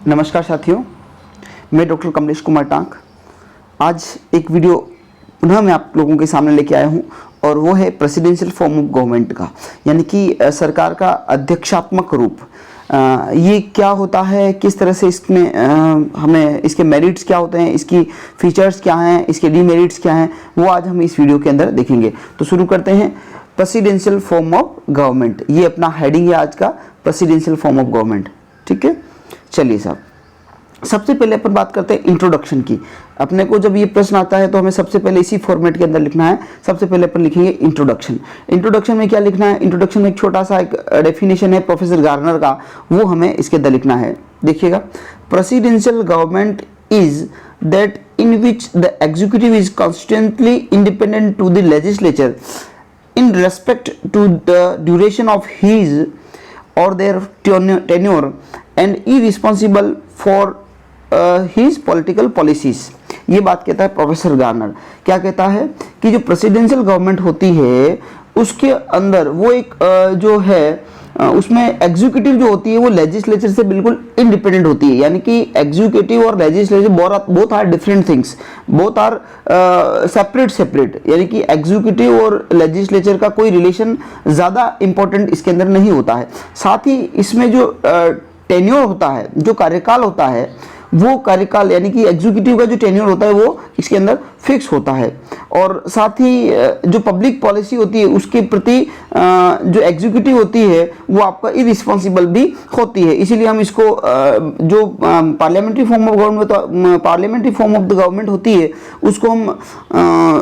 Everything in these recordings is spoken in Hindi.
नमस्कार साथियों, मैं डॉक्टर कमलेश कुमार टांक आज एक वीडियो पुनः मैं आप लोगों के सामने लेके आया हूं और वो है प्रेसिडेंशियल फॉर्म ऑफ गवर्नमेंट का, यानी कि सरकार का अध्यक्षात्मक रूप। ये क्या होता है, किस तरह से इसमें हमें इसके मेरिट्स क्या होते हैं, इसकी फीचर्स क्या हैं, इसके डीमेरिट्स क्या हैं, वो आज हम इस वीडियो के अंदर देखेंगे। तो शुरू करते हैं। प्रेसिडेंशियल फॉर्म ऑफ गवर्नमेंट, ये अपना हेडिंग है आज का, प्रेसिडेंशियल फॉर्म ऑफ गवर्नमेंट। ठीक है, चलिए साहब, सबसे पहले अपन बात करते हैं इंट्रोडक्शन की। अपने को जब ये प्रश्न आता है तो हमें सबसे पहले इसी फॉर्मेट के अंदर लिखना है। सबसे पहले अपन लिखेंगे इंट्रोडक्शन। इंट्रोडक्शन में क्या लिखना है? इंट्रोडक्शन में एक छोटा सा एक डेफिनेशन है प्रोफेसर गार्नर का, वो हमें इसके अंदर लिखना है। देखिएगा, presidential government is that in which the executive is constantly independent to the legislature in respect to the duration of his or their tenure and irresponsible for his political policies। ये बात कहता है प्रोफेसर गार्नर। क्या कहता है कि जो प्रेसिडेंशियल गवर्नमेंट होती है उसके अंदर वो एक जो है उसमें एग्जीक्यूटिव जो होती है वो लेजिस्लेचर से बिल्कुल इंडिपेंडेंट होती है। यानी कि एग्जीक्यूटिव और legislature both are different things, both are separate. यानी कि एग्जीक्यूटिव और लेजिस्लेचर का कोई रिलेशन ज़्यादा इंपॉर्टेंट इसके अंदर नहीं होता है। साथ ही इसमें जो टेन्योर होता है, जो कार्यकाल होता है, वो कार्यकाल यानी कि एग्जीक्यूटिव का जो टेन्योर होता है वो इसके अंदर फिक्स होता है। और साथ ही जो पब्लिक पॉलिसी होती है उसके प्रति जो एग्जीक्यूटिव होती है वो आपका इरिस्पॉन्सिबल भी होती है। इसीलिए हम इसको जो parliamentary form of government, parliamentary form of the government होती है उसको हम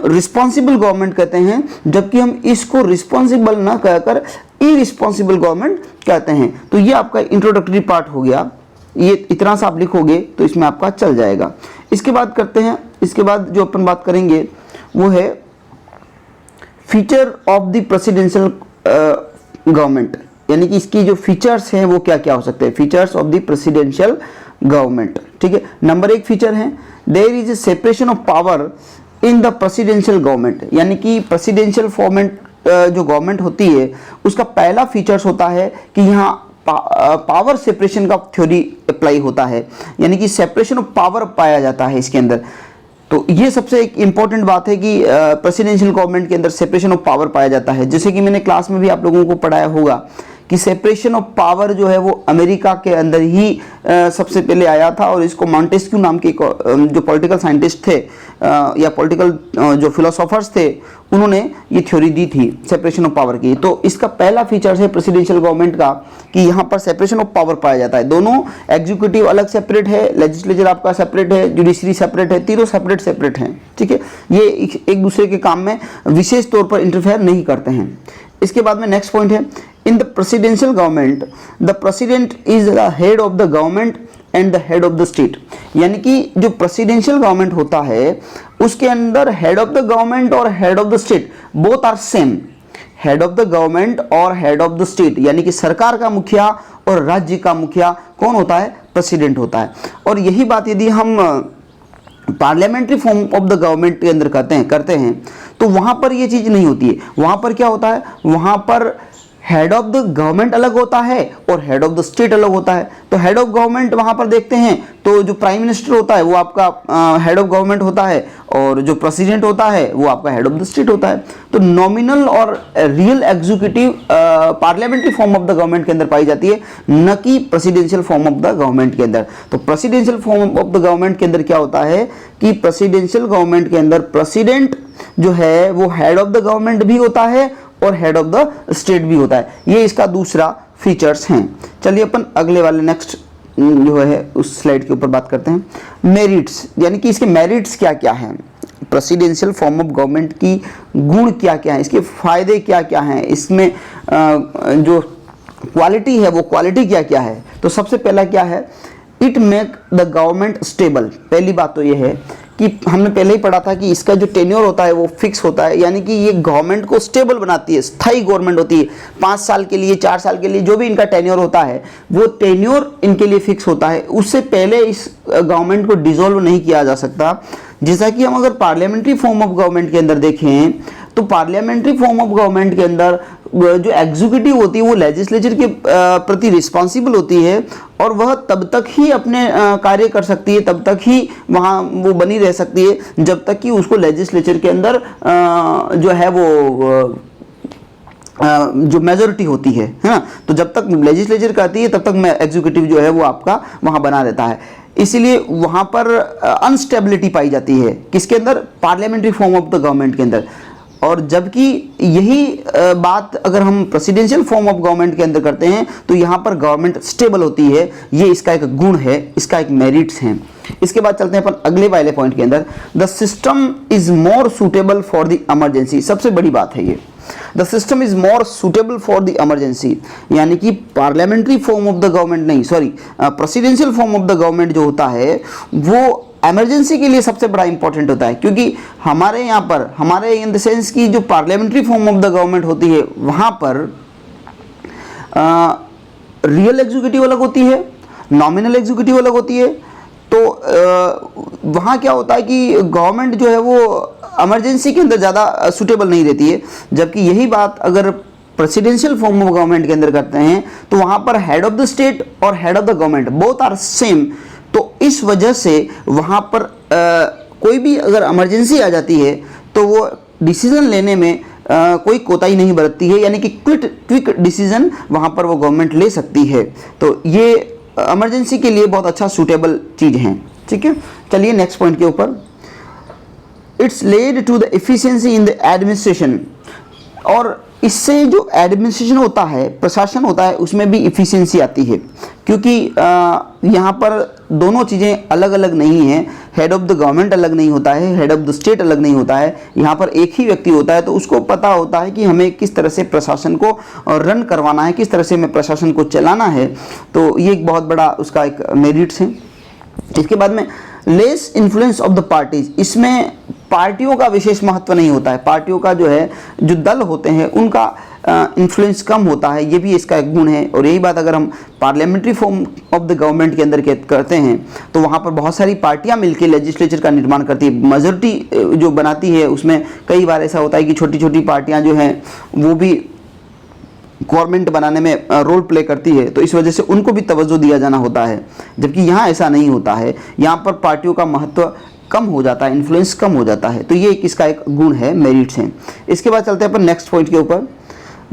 रिस्पॉन्सिबल गवर्नमेंट कहते हैं, जबकि हम इसको रिस्पॉन्सिबल ना कहकर इरिस्पॉन्सिबल गवर्नमेंट कहते हैं। तो ये आपका इंट्रोडक्टरी पार्ट हो गया। ये इतना सा आप लिखोगे तो इसमें आपका चल जाएगा। इसके बाद करते हैं, इसके बाद जो अपन बात करेंगे वो है feature of the presidential government, यानी कि इसकी जो फीचर्स हैं वो क्या क्या हो सकते हैं। Features of the presidential government, ठीक है। नंबर 1 फीचर है, there is a separation of power in the presidential government. यानी कि प्रेसिडेंशियल फॉर्मेट जो गवर्नमेंट होती है उसका पहला फीचर्स होता है कि यहाँ पावर सेपरेशन का थ्योरी अप्लाई होता है, यानी कि सेपरेशन ऑफ पावर पाया जाता है इसके अंदर। तो ये सबसे एक इंपॉर्टेंट बात है कि प्रेसिडेंशियल गवर्नमेंट के अंदर सेपरेशन ऑफ पावर पाया जाता है। जैसे कि मैंने क्लास में भी आप लोगों को पढ़ाया होगा कि सेपरेशन ऑफ पावर जो है वो अमेरिका के अंदर ही सबसे पहले आया था, और इसको मॉन्टेस्क्यू नाम के जो पॉलिटिकल साइंटिस्ट थे या पॉलिटिकल जो फिलोसोफर्स थे उन्होंने ये थ्योरी दी थी सेपरेशन ऑफ पावर की। तो इसका पहला फीचर है प्रेसिडेंशियल गवर्नमेंट का कि यहाँ पर सेपरेशन ऑफ पावर पाया जाता है। दोनों एग्जीक्यूटिव अलग सेपरेट है, लेजिस्लेचर आपका सेपरेट है, जुडिशरी सेपरेट है, तीनों सेपरेट हैं। ठीक है, ये एक दूसरे के काम में विशेष तौर पर इंटरफेयर नहीं करते हैं। इसके बाद में नेक्स्ट पॉइंट है, in the presidential government the president is the head of the government and the head of the state. यानी कि जो प्रेसिडेंशियल गवर्नमेंट होता है उसके अंदर हेड ऑफ द गवर्नमेंट और head of the state both are same. Head of the government और हेड ऑफ द स्टेट, यानी कि सरकार का मुखिया और राज्य का मुखिया कौन होता है? प्रेसिडेंट होता है। और यही बात यदि हम parliamentary form of the government के अंदर करते हैं तो वहां पर यह चीज नहीं होती है। वहां पर क्या होता है? वहां पर हेड ऑफ द गवर्नमेंट अलग होता है और हेड ऑफ द स्टेट अलग होता है। तो हेड ऑफ गवर्नमेंट वहां पर देखते हैं तो जो प्राइम मिनिस्टर होता है वो आपका हेड ऑफ गवर्नमेंट होता है, और जो प्रेसिडेंट होता है वो आपका हेड ऑफ द स्टेट होता है। तो नॉमिनल और real executive parliamentary form of the government के अंदर पाई जाती है, न कि presidential form of the government के अंदर। तो presidential form of the government के अंदर क्या होता है कि प्रेसिडेंशियल गवर्नमेंट के अंदर प्रेसिडेंट जो है वो हेड ऑफ द गवर्नमेंट भी होता है और हेड ऑफ द स्टेट भी होता है। ये इसका दूसरा फीचर्स हैं। चलिए अपन अगले वाले नेक्स्ट जो है उस स्लाइड के ऊपर बात करते हैं, मेरिट्स। यानी कि इसके मेरिट्स क्या क्या हैं, प्रेसिडेंशियल फॉर्म ऑफ गवर्नमेंट की गुण क्या क्या हैं, इसके फायदे क्या क्या हैं, इसमें जो क्वालिटी है वो क्वालिटी क्या क्या है। तो सबसे पहला क्या है, it make the government stable. पहली बात तो ये है कि हमने पहले ही पढ़ा था कि इसका जो टेन्योर होता है वो फिक्स होता है, यानी कि ये गवर्नमेंट को स्टेबल बनाती है, स्थायी गवर्नमेंट होती है। 5 साल के लिए, 4 साल के लिए जो भी इनका टेन्योर होता है वो टेन्योर इनके लिए फिक्स होता है। उससे पहले इस गवर्नमेंट को डिसॉल्व नहीं किया जा सकता। जैसा कि हम अगर पार्लियामेंट्री फॉर्म ऑफ गवर्नमेंट के अंदर देखें तो पार्लियामेंट्री फॉर्म ऑफ गवर्नमेंट के अंदर जो एग्जीक्यूटिव होती है वो लेजिस्लेचर के प्रति रिस्पॉन्सिबल होती है और वह तब तक ही अपने कार्य कर सकती है, तब तक ही वहाँ वो बनी रह सकती है जब तक कि उसको लेजिस्लेचर के अंदर जो है वो जो मेजोरिटी होती है ना। तो जब तक लेजिस्लेचर कहती है तब तक एग्जीक्यूटिव जो है वो आपका वहाँ बना रहता है। इसीलिए वहाँ पर अनस्टेबिलिटी पाई जाती है किसके अंदर, parliamentary form of the government के अंदर। और जबकि यही बात अगर हम प्रेसिडेंशियल फॉर्म ऑफ गवर्नमेंट के अंदर करते हैं तो यहाँ पर गवर्नमेंट स्टेबल होती है। ये इसका एक गुण है, इसका एक मेरिट्स हैं। इसके बाद चलते हैं अपन अगले वाले पॉइंट के अंदर, the system is more suitable for the emergency. सबसे बड़ी बात है ये, the system is more suitable for the emergency, यानी कि parliamentary form of the government नहीं, sorry, presidential form of the government जो होता है वो इमरजेंसी के लिए सबसे बड़ा इंपॉर्टेंट होता है। क्योंकि हमारे यहाँ पर, हमारे इन द सेंस की जो parliamentary form of the government होती है वहाँ पर रियल एग्जीक्यूटिव अलग होती है, नॉमिनल एग्जीक्यूटिव अलग होती है। तो वहाँ क्या होता है कि गवर्नमेंट जो है वो इमरजेंसी के अंदर ज़्यादा सूटेबल नहीं रहती है। जबकि यही बात अगर प्रेसिडेंशियल फॉर्म ऑफ गवर्नमेंट के अंदर करते हैं तो वहाँ पर हेड ऑफ द स्टेट और head of the government both are same. तो इस वजह से वहाँ पर कोई भी अगर इमरजेंसी आ जाती है तो वो डिसीजन लेने में कोई कोताही नहीं बरतती है, यानी कि क्विक डिसीजन वहाँ पर वो गवर्नमेंट ले सकती है। तो ये इमरजेंसी के लिए बहुत अच्छा सूटेबल चीज़ है। ठीक है, चलिए नेक्स्ट पॉइंट के ऊपर, it's led to the efficiency in the administration. और इससे जो एडमिनिस्ट्रेशन होता है, प्रशासन होता है, उसमें भी इफ़िशियंसी आती है। क्योंकि यहाँ पर दोनों चीज़ें अलग अलग नहीं हैं, हेड ऑफ द गवर्नमेंट अलग नहीं होता है, हेड ऑफ द स्टेट अलग नहीं होता है, यहाँ पर एक ही व्यक्ति होता है। तो उसको पता होता है कि हमें किस तरह से प्रशासन को रन करवाना है, किस तरह से हमें प्रशासन को चलाना है। तो ये एक बहुत बड़ा उसका एक मेरिट्स है। इसके बाद में less influence of the parties, इसमें पार्टियों का विशेष महत्व नहीं होता है। पार्टियों का जो है, जो दल होते हैं उनका इन्फ्लुएंस कम होता है, ये भी इसका एक गुण है। और यही बात अगर हम parliamentary form of the government के अंदर करते हैं तो वहाँ पर बहुत सारी पार्टियाँ मिलकर लेजिस्लेचर का निर्माण करती है, मेजोरिटी जो बनाती है। उसमें कई बार ऐसा होता है कि छोटी छोटी पार्टियाँ जो हैं वो भी गवर्नमेंट बनाने में रोल प्ले करती है, तो इस वजह से उनको भी तवज्जो दिया जाना होता है। जबकि यहाँ ऐसा नहीं होता है, यहाँ पर पार्टियों का महत्व कम हो जाता है, इन्फ्लुएंस कम हो जाता है। तो ये इसका एक गुण है, मेरिट्स हैं। इसके बाद चलते हैं अपन नेक्स्ट पॉइंट के ऊपर,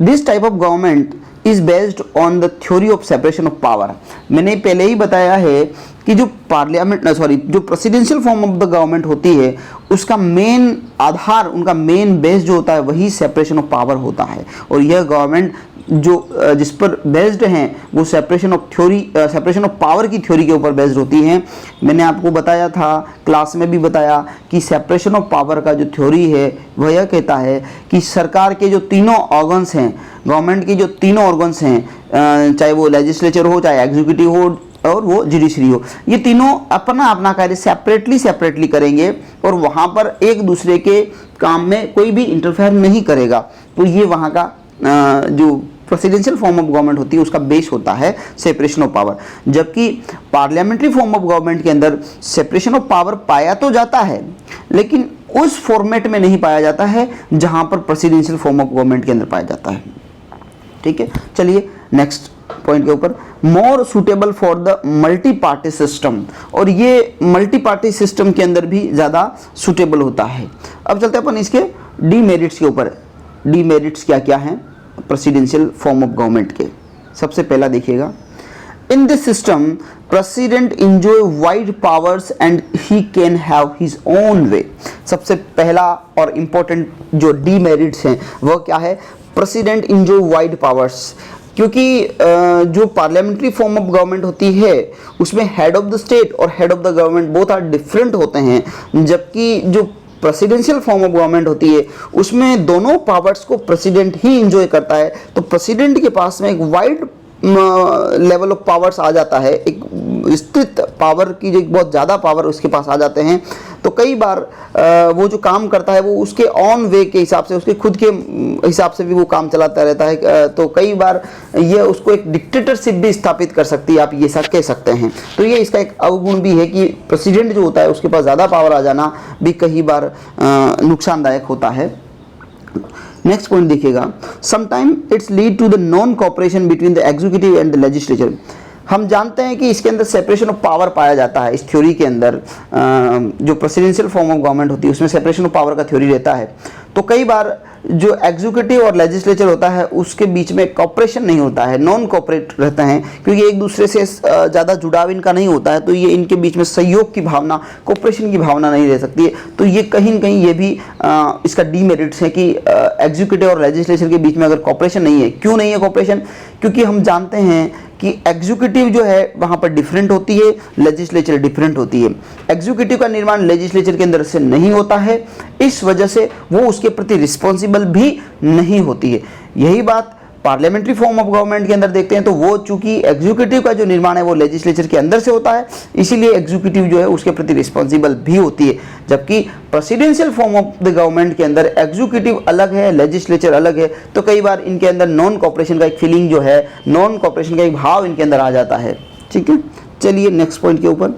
this type of government is based on the theory of separation of power. मैंने पहले ही बताया है कि जो जो presidential form of the government होती है उसका मेन आधार, उनका मेन बेस जो होता है वही सेपरेशन ऑफ पावर होता है। और यह गवर्नमेंट जो जिस पर बेस्ड हैं वो सेपरेशन ऑफ पावर की थ्योरी के ऊपर बेस्ड होती हैं। मैंने आपको बताया था, क्लास में भी बताया कि सेपरेशन ऑफ पावर का जो थ्योरी है वह यह कहता है कि सरकार के जो तीनों ऑर्गन्स हैं, गवर्नमेंट के जो तीनों ऑर्गन्स हैं, चाहे वो लेजिस्लेचर हो, चाहे एग्जीक्यूटिव हो और वो जुडिशरी हो, ये तीनों अपना अपना कार्य सेपरेटली करेंगे और वहाँ पर एक दूसरे के काम में कोई भी इंटरफेयर नहीं करेगा। तो ये वहाँ का जो प्रेसिडेंशियल फॉर्म ऑफ गवर्नमेंट होती है उसका बेस होता है सेपरेशन ऑफ पावर। जबकि पार्लियामेंट्री फॉर्म ऑफ गवर्नमेंट के अंदर सेपरेशन ऑफ पावर पाया तो जाता है लेकिन उस फॉर्मेट में नहीं पाया जाता है जहां पर प्रेसिडेंशियल फॉर्म ऑफ गवर्नमेंट के अंदर पाया जाता है। ठीक है, चलिए नेक्स्ट पॉइंट के ऊपर, मोर suitable for the multi party system. और ये मल्टी पार्टी सिस्टम के अंदर भी ज़्यादा सुटेबल होता है। अब चलते हैं अपन इसके डीमेरिट्स के ऊपर। डीमेरिट्स क्या क्या हैं प्रेसिडेंशियल फॉर्म ऑफ गवर्नमेंट के। सबसे पहला देखिएगा, in this system president enjoy wide powers and he can have his own way. सबसे पहला और इम्पोर्टेंट जो डीमेरिट्स हैं वह क्या है, प्रेसिडेंट एंजॉय वाइड पावर्स। क्योंकि जो पार्लियामेंट्री फॉर्म ऑफ गवर्नमेंट होती है उसमें हेड ऑफ द स्टेट और head of the government both are different होते हैं। जबकि जो प्रेसिडेंशियल फॉर्म ऑफ गवर्नमेंट होती है उसमें दोनों पावर्स को प्रेसिडेंट ही एंजॉय करता है। तो प्रेसिडेंट के पास में एक वाइड लेवल ऑफ पावर्स आ जाता है, एक विस्तृत पावर की जो बहुत ज़्यादा पावर उसके पास आ जाते हैं। तो कई बार वो जो काम करता है वो उसके ऑन वे के हिसाब से, उसके खुद के हिसाब से भी वो काम चलाता रहता है। तो कई बार ये उसको एक डिक्टेटरशिप भी स्थापित कर सकती है, आप ये सब कह सकते हैं। तो ये इसका एक अवगुण भी है कि प्रेसिडेंट जो होता है उसके पास ज़्यादा पावर आ जाना भी कई बार नुकसानदायक होता है। नेक्स्ट पॉइंट देखिएगा, sometime it's lead to the non cooperation between the executive and the legislature. हम जानते हैं कि इसके अंदर सेपरेशन ऑफ पावर पाया जाता है। इस थ्योरी के अंदर जो प्रेसिडेंशियल फॉर्म ऑफ गवर्नमेंट होती है उसमें सेपरेशन ऑफ पावर का थ्योरी रहता है। तो कई बार जो एग्जीक्यूटिव और लेजिस्लेचर होता है उसके बीच में कॉपरेशन नहीं होता है, नॉन कॉपरेट रहते हैं, क्योंकि एक दूसरे से ज़्यादा जुड़ाव इनका नहीं होता है। तो ये इनके बीच में सहयोग की भावना, कॉपरेशन की भावना नहीं रह सकती है। तो ये कहीं न कहीं ये भी इसका डीमेरिट्स है कि एग्जीक्यूटिव और लेजिस्लेचर के बीच में अगर कॉपरेशन नहीं है। क्यों नहीं है कॉपरेशन? क्योंकि हम जानते हैं कि एग्जीक्यूटिव जो है वहाँ पर डिफरेंट होती है, लेजिस्लेचर डिफरेंट होती है। एग्जीक्यूटिव का निर्माण लेजिस्लेचर के अंदर से नहीं होता है, इस वजह से वो उसके प्रति रिस्पॉन्सिबल भी नहीं होती है। यही बात पार्लियामेंट्री फॉर्म ऑफ गवर्नमेंट के अंदर देखते हैं, तो वो चूंकि एग्जीक्यूटिव का जो निर्माण है वो लेजिस्लेचर के अंदर से होता है, इसीलिए एग्जीक्यूटिव जो है उसके प्रति रिस्पॉन्सिबल भी होती है। जबकि presidential form of the government के अंदर एग्जीक्यूटिव अलग है, लेजिस्लेचर अलग है, तो कई बार इनके अंदर नॉन कॉपरेशन का एक फीलिंग जो है, नॉन कॉपरेशन का एक भाव इनके अंदर आ जाता है। ठीक है, चलिए नेक्स्ट पॉइंट के ऊपर।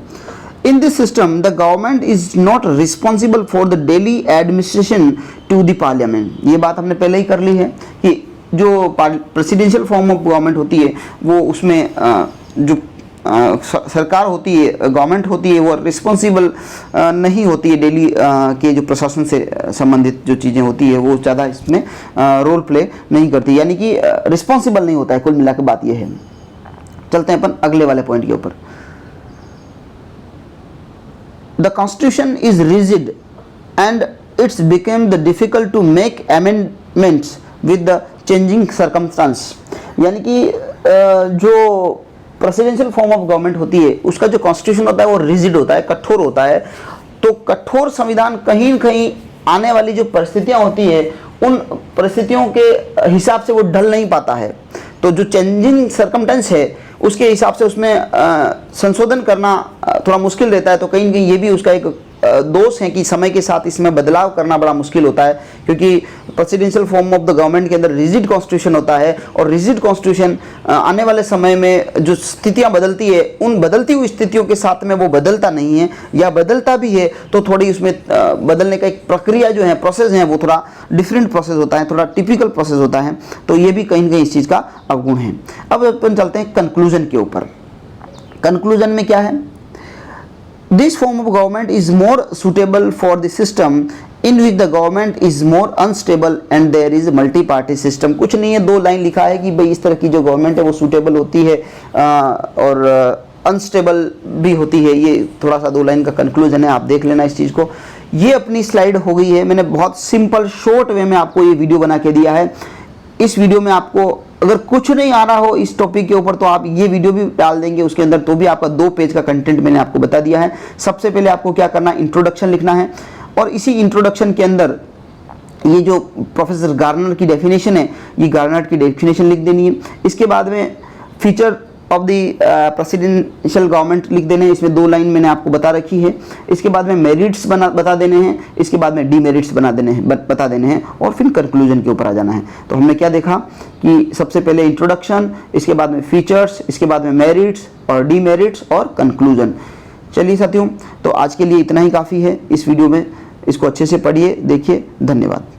In this system, the government is not responsible for the daily administration to the parliament। ये बात हमने पहले ही कर ली है कि जो प्रेसिडेंशियल फॉर्म ऑफ गवर्नमेंट होती है वो उसमें जो सरकार होती है, गवर्नमेंट होती है, वो रिस्पॉन्सिबल नहीं होती है डेली के जो प्रशासन से संबंधित जो चीज़ें होती है वो ज़्यादा इसमें रोल प्ले नहीं करती, यानी कि रिस्पॉन्सिबल नहीं होता है। कुल मिला के बात ये है। चलते हैं अपन अगले वाले पॉइंट के ऊपर। The constitution is rigid and it's become the difficult to make amendments with the changing circumstance। यानी कि जो प्रेसिडेंशियल फॉर्म ऑफ गवर्नमेंट होती है उसका जो कॉन्स्टिट्यूशन होता है वो रिजिड होता है, कठोर होता है। तो कठोर संविधान कहीं न कहीं आने वाली जो परिस्थितियां होती है उन परिस्थितियों के हिसाब से वो ढल नहीं पाता है। तो जो चेंजिंग सर्कमटेंस है उसके हिसाब से उसमें संशोधन करना थोड़ा मुश्किल रहता है। तो कहीं न कहीं ये भी उसका एक दोष है कि समय के साथ इसमें बदलाव करना बड़ा मुश्किल होता है, क्योंकि presidential form of the government के अंदर रिजिड कॉन्स्टिट्यूशन होता है और रिजिड कॉन्स्टिट्यूशन आने वाले समय में जो स्थितियां बदलती है उन बदलती हुई स्थितियों के साथ में वो बदलता नहीं है, या बदलता भी है तो थोड़ी उसमें बदलने का एक प्रक्रिया जो है, प्रोसेस है, वो थोड़ा डिफरेंट प्रोसेस होता है, थोड़ा टिपिकल प्रोसेस होता है। तो ये भी कहीं न कहीं इस चीज़ का अवगुण है। अब अपन चलते हैं कंक्लूजन के ऊपर। कंक्लूजन में क्या है? This form of government is more suitable for the system in which the government is more unstable and there is a multi-party system। कुछ नहीं है, दो लाइन लिखा है कि भाई इस तरह की जो गवर्नमेंट है वो सूटेबल होती है और अनस्टेबल भी होती है। ये थोड़ा सा दो लाइन का कंक्लूजन है, आप देख लेना इस चीज़ को। ये अपनी स्लाइड हो गई है, मैंने बहुत सिंपल शॉर्ट वे में आपको ये वीडियो बना के दिया है। इस वीडियो में आपको अगर कुछ नहीं आ रहा हो इस टॉपिक के ऊपर तो आप ये वीडियो भी डाल देंगे उसके अंदर, तो भी आपका 2 पेज का कंटेंट मैंने आपको बता दिया है। सबसे पहले आपको क्या करना है, इंट्रोडक्शन लिखना है और इसी इंट्रोडक्शन के अंदर ये जो प्रोफेसर गार्नर की डेफिनेशन है, ये गार्नर की डेफिनेशन लिख देनी है। इसके बाद में feature of the presidential government लिख देने हैं, इसमें 2 लाइन मैंने आपको बता रखी है। इसके बाद में मेरिट्स बता देने हैं, इसके बाद में डीमेरिट्स बता देने हैं और फिर कंक्लूजन के ऊपर आ जाना है। तो हमने क्या देखा कि सबसे पहले इंट्रोडक्शन, इसके बाद में फीचर्स, इसके बाद में मेरिट्स और डीमेरिट्स और कंक्लूजन। चलिए साथियों, तो आज के लिए इतना ही काफ़ी है इस वीडियो में। इसको अच्छे से पढ़िए, देखिए। धन्यवाद।